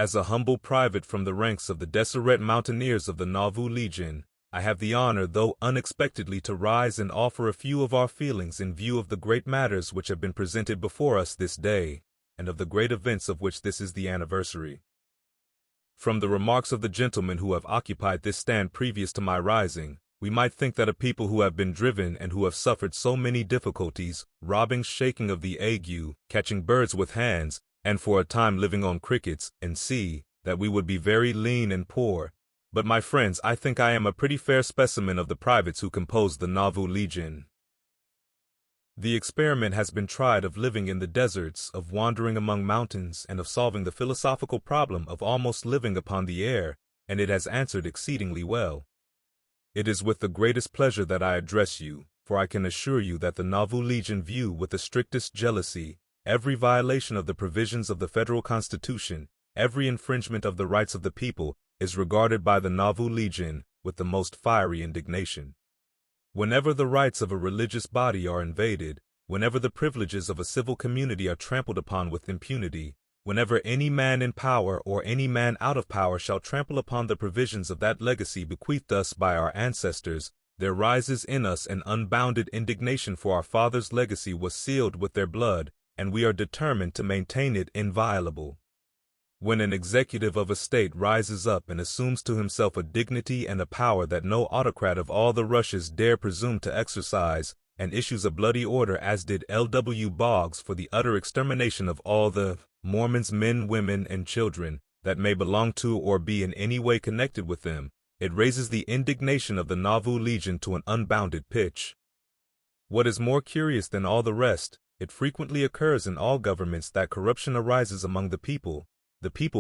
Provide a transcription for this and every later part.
As a humble private from the ranks of the Deseret Mountaineers of the Nauvoo Legion, I have the honor, though unexpectedly, to rise and offer a few of our feelings in view of the great matters which have been presented before us this day, and of the great events of which this is the anniversary. From the remarks of the gentlemen who have occupied this stand previous to my rising, we might think that a people who have been driven and who have suffered so many difficulties, robbing, shaking of the ague, catching birds with hands, and for a time living on crickets and sea, that we would be very lean and poor. But my friends, I think I am a pretty fair specimen of the privates who compose the Nauvoo Legion. The experiment has been tried of living in the deserts, of wandering among mountains, and of solving the philosophical problem of almost living upon the air, and it has answered exceedingly well. It is with the greatest pleasure that I address you, for I can assure you that the Nauvoo Legion view with the strictest jealousy every violation of the provisions of the federal Constitution. Every infringement of the rights of the people is regarded by the Nauvoo Legion with the most fiery indignation. Whenever the rights of a religious body are invaded, whenever the privileges of a civil community are trampled upon with impunity, whenever any man in power or any man out of power shall trample upon the provisions of that legacy bequeathed us by our ancestors, there rises in us an unbounded indignation, for our fathers' legacy was sealed with their blood, and we are determined to maintain it inviolable. When an executive of a state rises up and assumes to himself a dignity and a power that no autocrat of all the rushes dare presume to exercise, and issues a bloody order as did L.W. Boggs for the utter extermination of all the Mormons, men, women, and children that may belong to or be in any way connected with them, it raises the indignation of the Nauvoo Legion to an unbounded pitch. What is more curious than all the rest, it frequently occurs in all governments that corruption arises among the people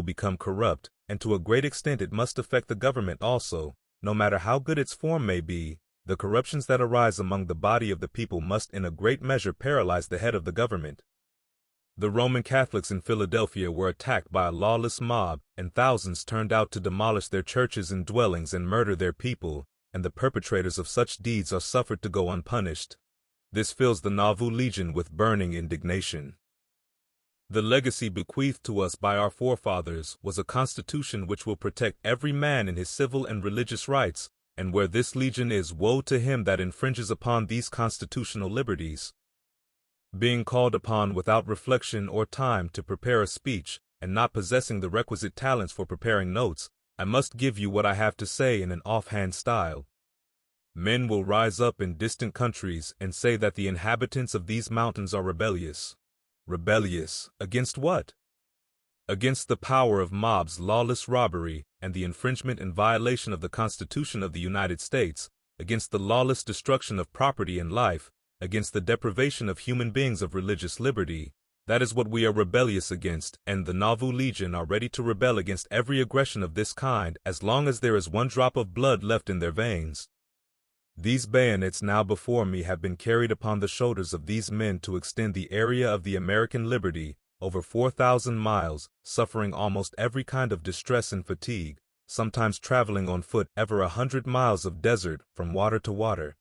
become corrupt, and to a great extent it must affect the government also. No matter how good its form may be, the corruptions that arise among the body of the people must in a great measure paralyze the head of the government. The Roman Catholics in Philadelphia were attacked by a lawless mob, and thousands turned out to demolish their churches and dwellings and murder their people, and the perpetrators of such deeds are suffered to go unpunished. This fills the Nauvoo Legion with burning indignation. The legacy bequeathed to us by our forefathers was a constitution which will protect every man in his civil and religious rights, and where this legion is, woe to him that infringes upon these constitutional liberties. Being called upon without reflection or time to prepare a speech, and not possessing the requisite talents for preparing notes, I must give you what I have to say in an offhand style. Men will rise up in distant countries and say that the inhabitants of these mountains are rebellious. Rebellious against what? Against the power of mobs, lawless robbery, and the infringement and violation of the Constitution of the United States, against the lawless destruction of property and life, against the deprivation of human beings of religious liberty. That is what we are rebellious against, and the Nauvoo Legion are ready to rebel against every aggression of this kind as long as there is one drop of blood left in their veins. These bayonets now before me have been carried upon the shoulders of these men to extend the area of the American liberty over 4,000 miles, suffering almost every kind of distress and fatigue, sometimes traveling on foot ever 100 miles of desert from water to water.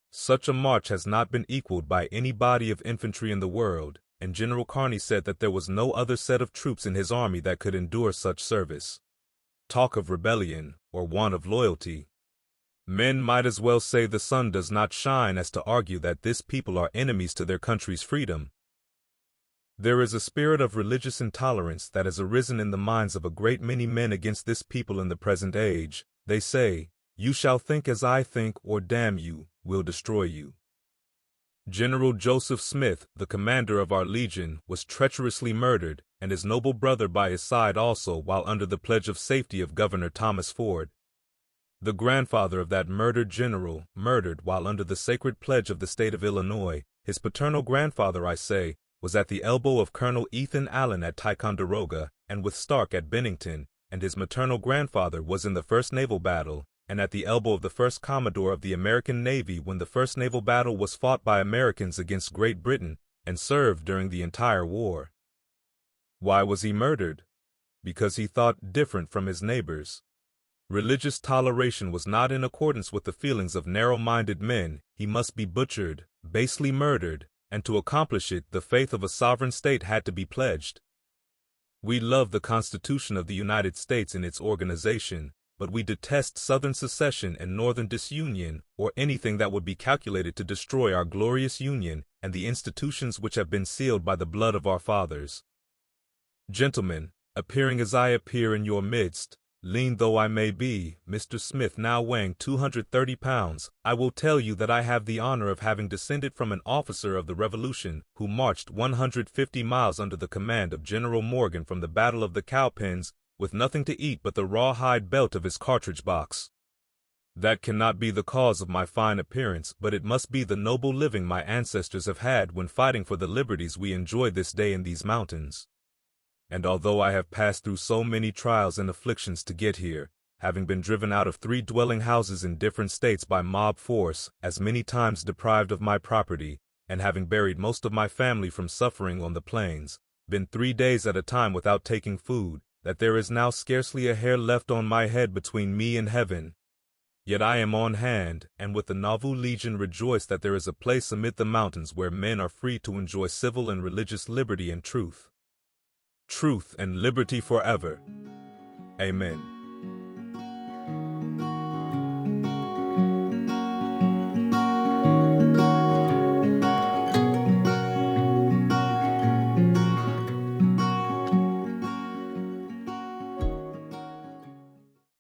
Such a march has not been equaled by any body of infantry in the world, and General Kearny said that there was no other set of troops in his army that could endure such service. Talk of rebellion, or want of loyalty. Men might as well say the sun does not shine as to argue that this people are enemies to their country's freedom. There is a spirit of religious intolerance that has arisen in the minds of a great many men against this people in the present age. They say, "You shall think as I think, or damn you, we'll destroy you." General Joseph Smith, the commander of our legion, was treacherously murdered, and his noble brother by his side also, while under the pledge of safety of Governor Thomas Ford. The grandfather of that murdered general, murdered while under the sacred pledge of the state of Illinois, his paternal grandfather, I say, was at the elbow of Colonel Ethan Allen at Ticonderoga, and with Stark at Bennington, and his maternal grandfather was in the first naval battle, and at the elbow of the first Commodore of the American Navy when the first naval battle was fought by Americans against Great Britain, and served during the entire war. Why was he murdered? Because he thought different from his neighbors. Religious toleration was not in accordance with the feelings of narrow-minded men. He must be butchered, basely murdered, and to accomplish it, the faith of a sovereign state had to be pledged. We love the Constitution of the United States and its organization, but we detest Southern secession and Northern disunion, or anything that would be calculated to destroy our glorious Union and the institutions which have been sealed by the blood of our fathers. Gentlemen, appearing as I appear in your midst, lean though I may be, Mr. Smith now weighing 230 pounds, I will tell you that I have the honor of having descended from an officer of the Revolution who marched 150 miles under the command of General Morgan from the Battle of the Cowpens, with nothing to eat but the rawhide belt of his cartridge box. That cannot be the cause of my fine appearance, but it must be the noble living my ancestors have had when fighting for the liberties we enjoy this day in these mountains. And although I have passed through so many trials and afflictions to get here, having been driven out of 3 dwelling houses in different states by mob force, as many times deprived of my property, and having buried most of my family from suffering on the plains, been 3 days at a time without taking food, that there is now scarcely a hair left on my head between me and heaven. Yet I am on hand, and with the Nauvoo Legion rejoice that there is a place amid the mountains where men are free to enjoy civil and religious liberty and truth. Truth and liberty forever. Amen.